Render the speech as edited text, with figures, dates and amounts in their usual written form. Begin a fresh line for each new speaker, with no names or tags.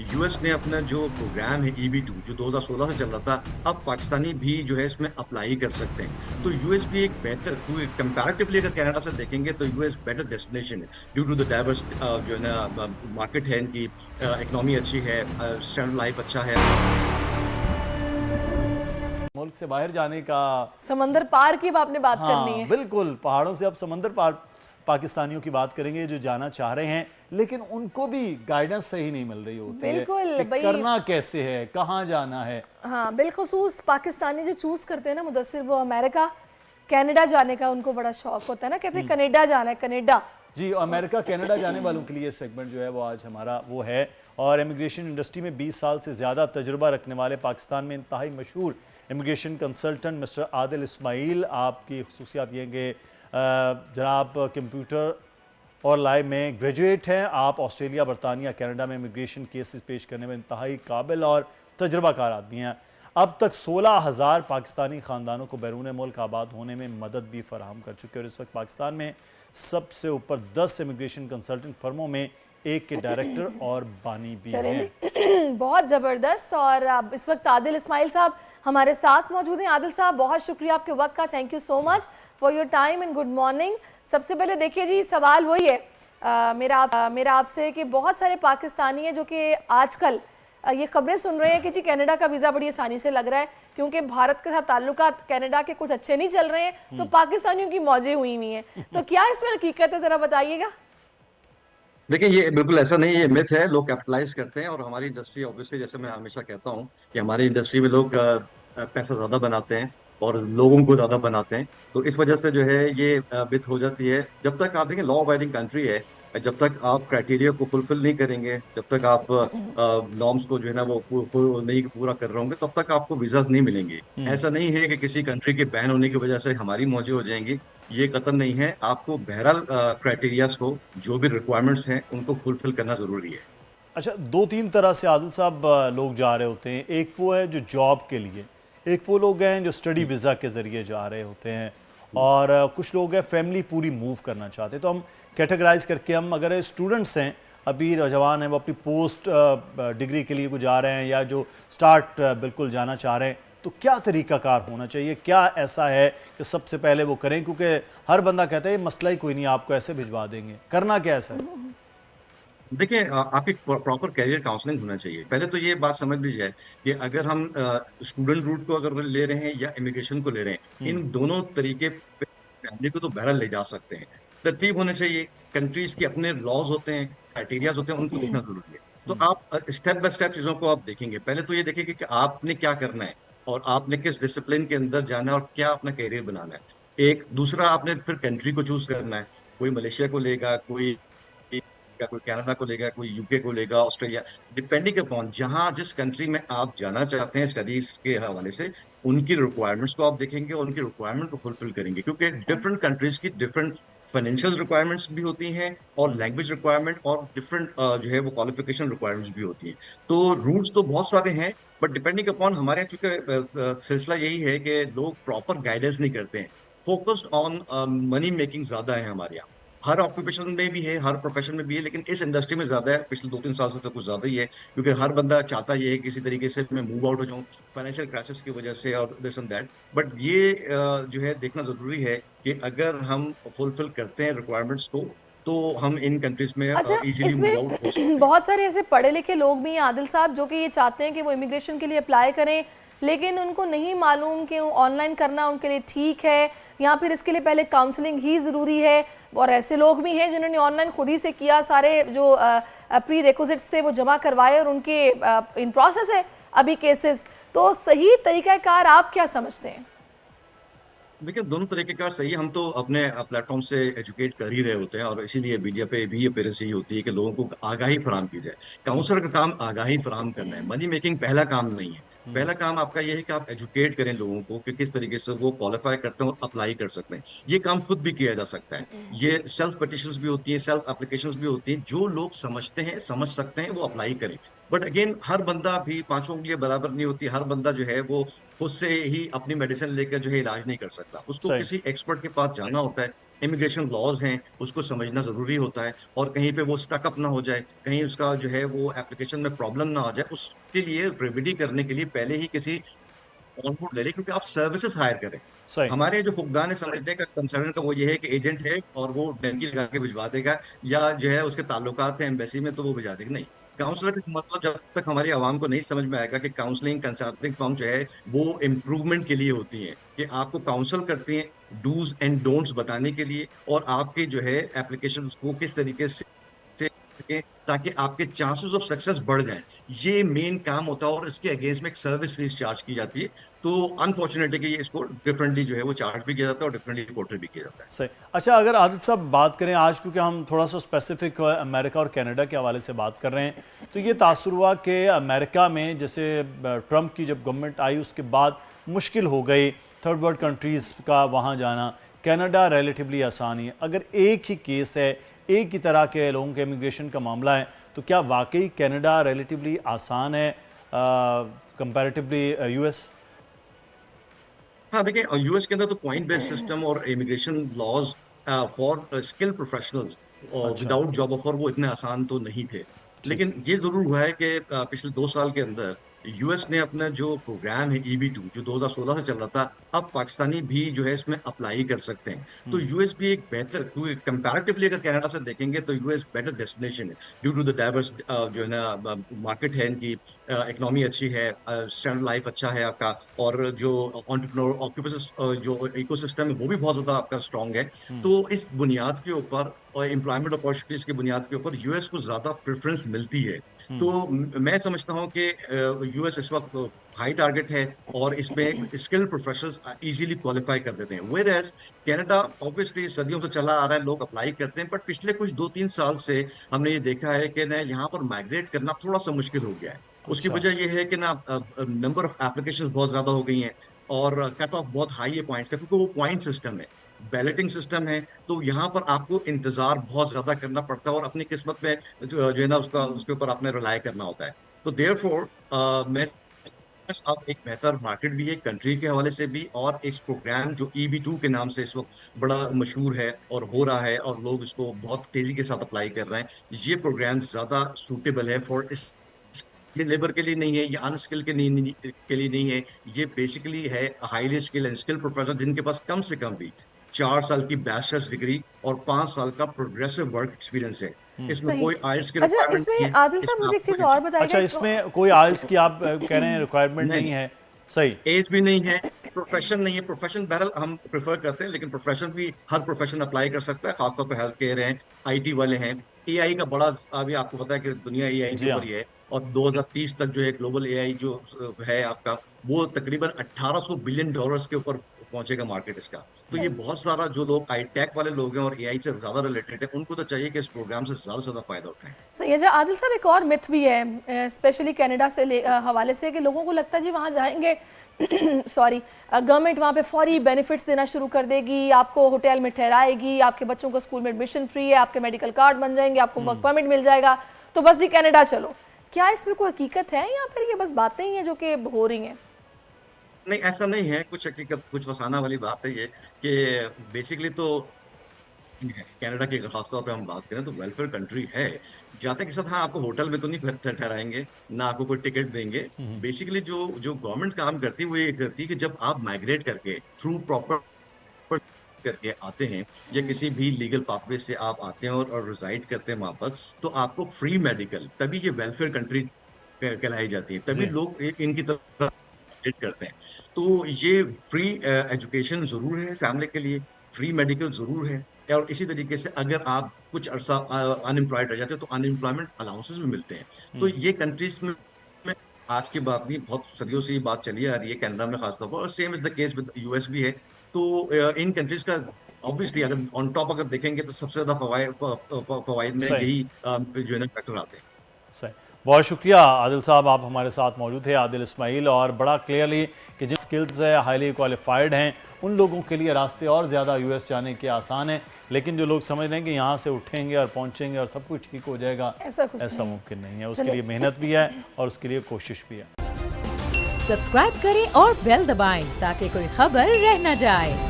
US ने अपना जो प्रोग्राम है EB2 जो 2016 से चल रहा था, अब पाकिस्तानी भी जो है इसमें अप्लाई कर सकते हैं। तो यूएस भी एक बेहतर, कंपैरेटिवली अगर कनाडा से देखेंगे तो यूएस बेटर डेस्टिनेशन है ड्यू टू द डाइवर्स जो है ना मार्केट है, इनकी इकोनॉमी अच्छी है, स्टैंडर्ड लाइफ अच्छा है।
मुल्क से बाहर जाने का।
समंदर पार की अब आपने बात करनी
हाँ
है।
बिल्कुल, पहाड़ों से अब समंदर पार पाकिस्तानियों की बात करेंगे जो जाना चाह रहे हैं, लेकिन उनको भी गाइडेंस सही नहीं मिल रही होती है
बिल्कुल
कि
भाई।
करना कैसे है, कहाँ जाना है।
हाँ, बिलखुसूस पाकिस्तानी जो चूज करते हैं ना मुदस्सिर, वो अमेरिका कनाडा जाने का उनको बड़ा शौक होता है ना, कहते हैं कनाडा जाना है, कनाडा।
जी, अमेरिका कनाडा जाने वालों के लिए सेगमेंट जो है वो आज हमारा वो है। और इमिग्रेशन इंडस्ट्री में 20 साल से ज़्यादा तजुर्बा रखने वाले पाकिस्तान में इंतहाई मशहूर immigration consultant mister Adil Ismail, आपकी खसूसियात ये कि जनाब कंप्यूटर और लाइव में ग्रेजुएट हैं। आप ऑस्ट्रेलिया, बरतानिया, कनाडा में इमिग्रेशन केसेस पेश करने में इंतहाई काबिल और तजुर्बाकार आदमी हैं। अब तक 16,000 पाकिस्तानी ख़ानदानों को बैरून मुल्क आबाद होने में मदद भी फराहम कर चुके हैं। और इस वक्त पाकिस्तान में सबसे ऊपर 10 इमिग्रेशन कंसल्टेंट फर्मों में एक के डायरेक्टर और बानी भी हैं।
बहुत ज़बरदस्त। और अब इस वक्त आदिल इस्माइल साहब हमारे साथ मौजूद हैं। आदिल साहब, बहुत शुक्रिया आपके वक्त का, thank you so much for your time and good morning. सबसे पहले देखिए जी, सवाल वही है मेरा आपसे कि बहुत सारे पाकिस्तानी हैं जो कि आजकल ये खबरें सुन रहे हैं कि जी कनाडा का वीज़ा बड़ी आसानी से लग रहा है क्योंकि भारत के साथ ताल्लुकात कनाडा के कुछ अच्छे नहीं चल रहे हैं, तो पाकिस्तानियों की मौजें हुई हुई हैं। तो क्या इसमें हकीकत है, ज़रा बताइएगा।
देखिए, ये बिल्कुल ऐसा नहीं है, ये मिथ है, लोग कैपिटलाइज करते हैं। और हमारी इंडस्ट्री ऑब्वियसली, जैसे मैं हमेशा कहता हूँ कि हमारी इंडस्ट्री में लोग पैसा ज्यादा बनाते हैं और लोगों को ज्यादा बनाते हैं। तो इस वजह से जो है ये मिथ हो जाती है। जब तक आप देखें, लॉ अबाइडिंग कंट्री है, जब तक आप क्राइटेरिया को फुलफिल नहीं करेंगे, जब तक आप नॉर्म्स को जो है ना वो नहीं पूरा कर रहे होंगे, तब तक आपको वीजास नहीं मिलेंगे। ऐसा नहीं है कि किसी कंट्री के बैन होने की वजह से हमारी मौजें हो जाएंगी, ये कतई नहीं है। आपको बहरहाल क्राइटेरियाज को, जो भी रिक्वायरमेंट्स हैं, उनको फुलफिल करना जरूरी है।
अच्छा, 2-3 तरह से आदिल साहब लोग जा रहे होते हैं। एक वो है जो जॉब के लिए, एक वो लोग हैं जो स्टडी वीज़ा के ज़रिए जा रहे होते हैं, और कुछ लोग हैं फैमिली पूरी मूव करना चाहते हैं। तो हम कैटेगराइज करके, हम अगर स्टूडेंट्स हैं, अभी नौजवान हैं, वो अपनी पोस्ट डिग्री के लिए को जा रहे हैं या जो स्टार्ट बिल्कुल जाना चाह रहे हैं, तो क्या तरीकाकार होना चाहिए, क्या ऐसा है कि सबसे पहले वो करें? क्योंकि हर बंदा कहता है ये मसला ही कोई नहीं, आपको ऐसे भिजवा देंगे, करना क्या ऐसा है?
देखिए, आपकी प्रॉपर कैरियर काउंसलिंग होना चाहिए। पहले तो ये बात समझ लीजिए कि अगर हम स्टूडेंट रूट को अगर ले रहे हैं या इमिग्रेशन को ले रहे हैं, इन दोनों तरीके पे फैमिली को तो बहरहाल ले जा सकते हैं। तरतीब होनी चाहिए, कंट्रीज के अपने लॉज होते हैं, क्राइटेरियाज होते हैं, उनको देखना जरूरी है। तो आप स्टेप बाय स्टेप चीजों को आप देखेंगे। पहले तो ये देखेंगे कि आपने क्या करना है और आपने किस डिसिप्लिन के अंदर जाना है और क्या अपना कैरियर बनाना है। एक दूसरा, आपने फिर कंट्री को चूज करना है। कोई मलेशिया को लेगा, कोई कोई कनाडा को लेगा, कोई यूके को लेगा, ऑस्ट्रेलिया, डिपेंडिंग अपॉन जहां जिस कंट्री में आप जाना चाहते हैं स्टडीज के हवाले से, उनकी रिक्वायरमेंट्स को आप देखेंगे और उनकी रिक्वायरमेंट को फुलफिल करेंगे। क्योंकि डिफरेंट कंट्रीज की डिफरेंट फाइनेंशियल रिक्वायरमेंट्स भी होती हैं और लैंग्वेज रिक्वायरमेंट और डिफरेंट जो है वो क्वालिफिकेशन रिक्वायरमेंट्स भी होती हैं। तो रूट्स तो बहुत सारे हैं, बट डिपेंडिंग अपॉन हमारे चूंकि सिलसिला यही है कि लोग प्रॉपर गाइडेंस नहीं करते हैं। फोकस्ड ऑन मनी मेकिंग ज्यादा है हमारे यहाँ। हर ऑक्यूपेशन में भी है, हर प्रोफेशन में भी है, लेकिन इस इंडस्ट्री में ज्यादा है। पिछले 2-3 साल से तो कुछ ज्यादा ही है, क्योंकि हर बंदा चाहता ये है किसी तरीके से मैं मूव आउट हो जाऊं फाइनेंशियल क्राइसिस की वजह से और दिस एंड दैट। बट ये जो है देखना जरूरी है कि अगर हम फुलफिल करते हैं रिक्वायरमेंट्स को, तो हम इन कंट्रीज में
अच्छा,
इजीली मूव आउट हो सकते
इसमें
हैं।
बहुत सारे ऐसे पढ़े लिखे लोग भी हैं आदिल साहब जो कि ये चाहते हैं कि वो इमिग्रेशन के लिए अप्लाई करें, लेकिन उनको नहीं मालूम कि ऑनलाइन करना उनके लिए ठीक है या फिर इसके लिए पहले काउंसलिंग ही ज़रूरी है। और ऐसे लोग भी हैं जिन्होंने ऑनलाइन खुद ही से किया, सारे जो प्री रिक्विजिट्स थे वो जमा करवाए और उनके इन प्रोसेस है अभी केसेस। तो सही तरीक़ाकार आप क्या समझते हैं?
देखिए, दोनों तरीके का सही है। हम तो अपने प्लेटफॉर्म से एजुकेट कर ही रहे होते हैं और इसीलिए मीडिया पे भी अपीयरेंस यही होती है कि लोगों को आगाही फराहम की जाए। काउंसलर का काम आगाही फराहम करना है, मनी मेकिंग पहला काम नहीं है। पहला काम आपका यह है कि आप एजुकेट करें लोगों को कि किस तरीके से वो क्वालिफाई करते हैं और अप्लाई कर सकते हैं। ये काम खुद भी किया जा सकता है। ये सेल्फ पिटिशंस भी होती है, सेल्फ एप्लीकेशंस भी होती हैं। जो लोग समझते हैं, समझ सकते हैं, वो अप्लाई करें। बट अगेन, हर बंदा भी पांचों उंगलियां बराबर नहीं होती। हर बंदा जो है वो खुद से ही अपनी मेडिसिन लेकर जो है इलाज नहीं कर सकता, उसको
सही।
किसी एक्सपर्ट के पास जाना होता है। इमिग्रेशन लॉज हैं उसको समझना जरूरी होता है, और कहीं पे वो स्टक अप ना हो जाए, कहीं उसका जो है वो एप्लीकेशन में प्रॉब्लम ना आ जाए, उसके लिए रेमेडी करने के लिए पहले ही किसी ऑन बोर्ड ले लें, क्योंकि आप सर्विसेज हायर करें।
सही।
हमारे जो फुकदान है समझने का कंसर्न का वो ये है कि एजेंट है और वो डंकी लगा के भिजवा देगा, या जो है उसके ताल्लुकात हैं एम्बेसी में तो वो भिजवा देगा। नहीं, काउंसलर का मतलब जब तक हमारी आवाम को नहीं समझ में आएगा कि काउंसलिंग कंसल्टिंग फर्म जो है वो इम्प्रूवमेंट के लिए होती है, कि आपको काउंसल करती हैं डूज एंड डोंट्स बताने के लिए, और आपके जो है एप्लीकेशन को किस तरीके से सकें ताकि आपके चांसेस ऑफ सक्सेस बढ़ जाएं, ये मेन काम होता है, और इसके अगेंस्ट में एक सर्विस फीस चार्ज की जाती है। तो अनफॉर्चुनेटली कि ये इसको डिफरेंटली जो है वो चार्ज भी किया जाता है और डिफरेंटली रिपोर्टेड भी किया जाता है।
सही। अच्छा, अगर आदिल साहब बात करें आज, क्योंकि हम थोड़ा सा स्पेसिफिक अमेरिका और कनाडा के हवाले से बात कर रहे हैं, तो ये तासुर हुआ कि अमेरिका में जैसे ट्रंप की जब गवर्नमेंट आई उसके बाद मुश्किल हो गई थर्ड वर्ल्ड कंट्रीज़ का वहाँ जाना। कनाडा रिलेटिवली आसान है। अगर एक ही केस है, एक ही तरह के लोगों के इमिग्रेशन का मामला है, तो क्या वाकई कनाडा रिलेटिवली आसान है कंपैरेटिवली यूएस?
हाँ देखिए, यूएस के अंदर तो पॉइंट बेस्ड सिस्टम और immigration laws for skill professionals
अच्छा।
विदाउट जॉब ऑफर वो इतने आसान तो नहीं थे।
ठीक।
लेकिन ये जरूर हुआ है कि पिछले 2 साल के अंदर यूएस ने अपना जो प्रोग्राम है EB-2 जो 2016 से चल रहा था, अब पाकिस्तानी भी जो है इसमें अप्लाई कर सकते हैं। तो यूएस भी एक बेहतर, क्योंकि कंपैरेटिवली अगर कनाडा से देखेंगे तो यूएस बेटर डेस्टिनेशन है ड्यू टू द डाइवर्स जो है ना मार्केट है, इनकी इकोनॉमी अच्छी है, स्टैंडर्ड लाइफ अच्छा है आपका, और जो ऑन्टरप्रनोर ऑक्यूपेशन जो इकोसिस्टम है वो भी बहुत ज्यादा आपका स्ट्रांग है। तो इस बुनियाद के ऊपर और एम्प्लॉयमेंट अपॉर्चुनिटीज की बुनियाद के ऊपर यूएस को ज्यादा प्रेफरेंस मिलती है। तो मैं समझता हूँ कि यूएस इस वक्त हाई टारगेट है, और इसमें स्किल्ड प्रोफेशनल्स इजीली क्वालिफाई कर देते हैं। वेयर एज कनाडा ऑब्वियसली सदियों से चला आ रहा है, लोग अप्लाई करते हैं, बट पिछले कुछ 2-3 साल से हमने ये देखा है कि ना यहाँ पर माइग्रेट करना थोड़ा सा मुश्किल हो गया है। उसकी
अच्छा।
वजह यह है कि ना नंबर ऑफ एप्लीकेशंस बहुत ज्यादा हो गई हैं, और कट ऑफ बहुत हाई है पॉइंट्स का, क्योंकि वो पॉइंट सिस्टम है, बैलेटिंग सिस्टम है। तो यहाँ पर आपको इंतजार बहुत ज्यादा करना पड़ता है, और अपनी किस्मत में जो है ना उसके ऊपर आपने रिलाय करना होता है। तो देयरफॉर मैं अब एक बेहतर मार्केट भी है कंट्री के हवाले से भी, और इस प्रोग्राम जो EB-2 के नाम से इस वक्त बड़ा मशहूर है और हो रहा है, और लोग इसको बहुत तेजी के साथ अप्लाई कर रहे हैं, ये प्रोग्राम ज्यादा सूटेबल है फॉर इस लेबर के लिए नहीं है, ये अनस्किल के लिए नहीं है। ये बेसिकली है highly skill and skill professional जिनके पास कम से कम भी 4 साल की बैचलर्स डिग्री और 5 साल का प्रोग्रेसिव वर्क एक्सपीरियंस है। इसमें
सही।
कोई आइल्स की
अच्छा,
रिक्वायरमेंट नहीं
इसमें
है,
आदिल साहब
इसमें
मुझे एक
आपको
चीज़ और बताइएगा।
अच्छा, इसमें कोई आइल्स की आप कह रहे हैं रिक्वायरमेंट नहीं है? सही।
एज भी नहीं है, प्रोफेशन नहीं है। प्रोफेशन बहरहाल हम प्रेफर करते हैं, लेकिन प्रोफेशन भी हर प्रोफेशन अप्लाई कर सकता है, खासतौर पर हेल्थ केयर है, IT वाले हैं। AI का बड़ा, अभी आपको पता है कि दुनिया AI
जी
के
हाँ।
ऊपर ही है, और 2030 तक जो है ग्लोबल AI जो है आपका, वो तकरीबन $1800 बिलियन के ऊपर पहुंचेगा मार्केट इसका। तो ये बहुत सारा जो लोग टेक वाले लोग हैं और AI से ज्यादा रिलेटेड है, उनको तो चाहिए कि इस प्रोग्राम से ज्यादा फायदा उठाएं।
सही है जी। आदिल साहब, एक और मिथ भी है स्पेशली कनाडा से हवाले से, कि लोगों को लगता है जी वहाँ जाएंगे सॉरी गवर्नमेंट वहाँ पे फौरी बेनिफिट्स देना शुरू कर देगी, आपको होटल में ठहराएगी, आपके बच्चों को स्कूल में एडमिशन फ्री है, आपके मेडिकल कार्ड बन जाएंगे, आपको वर्क परमिट मिल जाएगा, तो बस जी कनाडा चलो। क्या इसमें कोई हकीकत है, या फिर ये बस बातें ही हैं जो कि हो रही हैं?
नहीं, ऐसा नहीं है, कुछ हकीकत कुछ फसाना वाली बात है ये, कि बेसिकली तो कनाडा की अगर खासतौर पे हम बात करें तो वेलफेयर कंट्री है। जाते के साथ हाँ, आपको होटल में तो नहीं ठहराएंगे, ना आपको कोई टिकट देंगे। बेसिकली जो जो गवर्नमेंट काम करती है वो ये करती है कि जब आप माइग्रेट करके थ्रू प्रॉपर करके आते हैं, या किसी भी लीगल पाथवे से आप आते हैं और रिजाइड करते हैं वहां पर, तो आपको फ्री मेडिकल, तभी ये वेलफेयर कंट्री कहलाई जाती है, तभी
जी।
लोग इनकी तरफ करते हैं। तो ये फ्री एजुकेशन जरूर है फैमिली के लिए, फ्री मेडिकल जरूर है, और इसी तरीके से अगर आप कुछ अरसा अनएम्प्लॉयड रह जाते हैं तो अनएम्प्लॉयमेंट अलाउंसेस भी मिलते हैं। तो ये कंट्रीज में आज की बात नहीं, बहुत सदियों से ये बात चली आ रही है कनाडा में खासतौर पर, और same is the case with US भी है। तो इन कंट्रीज का ऑब्वियसली अगर ऑन टॉप अगर देखेंगे तो सबसे ज्यादा फवायद में
सही।
यही जो है ना फैक्टर आते हैं।
सही। बहुत शुक्रिया आदिल साहब, आप हमारे साथ मौजूद थे। आदिल इस्माइल, और बड़ा क्लियरली कि जिन स्किल्स है हाईली क्वालिफाइड हैं उन लोगों के लिए रास्ते और ज़्यादा यूएस जाने के आसान हैं, लेकिन जो लोग समझ रहे हैं कि यहाँ से उठेंगे और पहुँचेंगे और सब कुछ ठीक हो जाएगा, ऐसा मुमकिन नहीं है। उसके लिए मेहनत भी है और उसके लिए कोशिश भी है।
सब्सक्राइब करें और बेल दबाएं ताकि कोई खबर रह न जाए।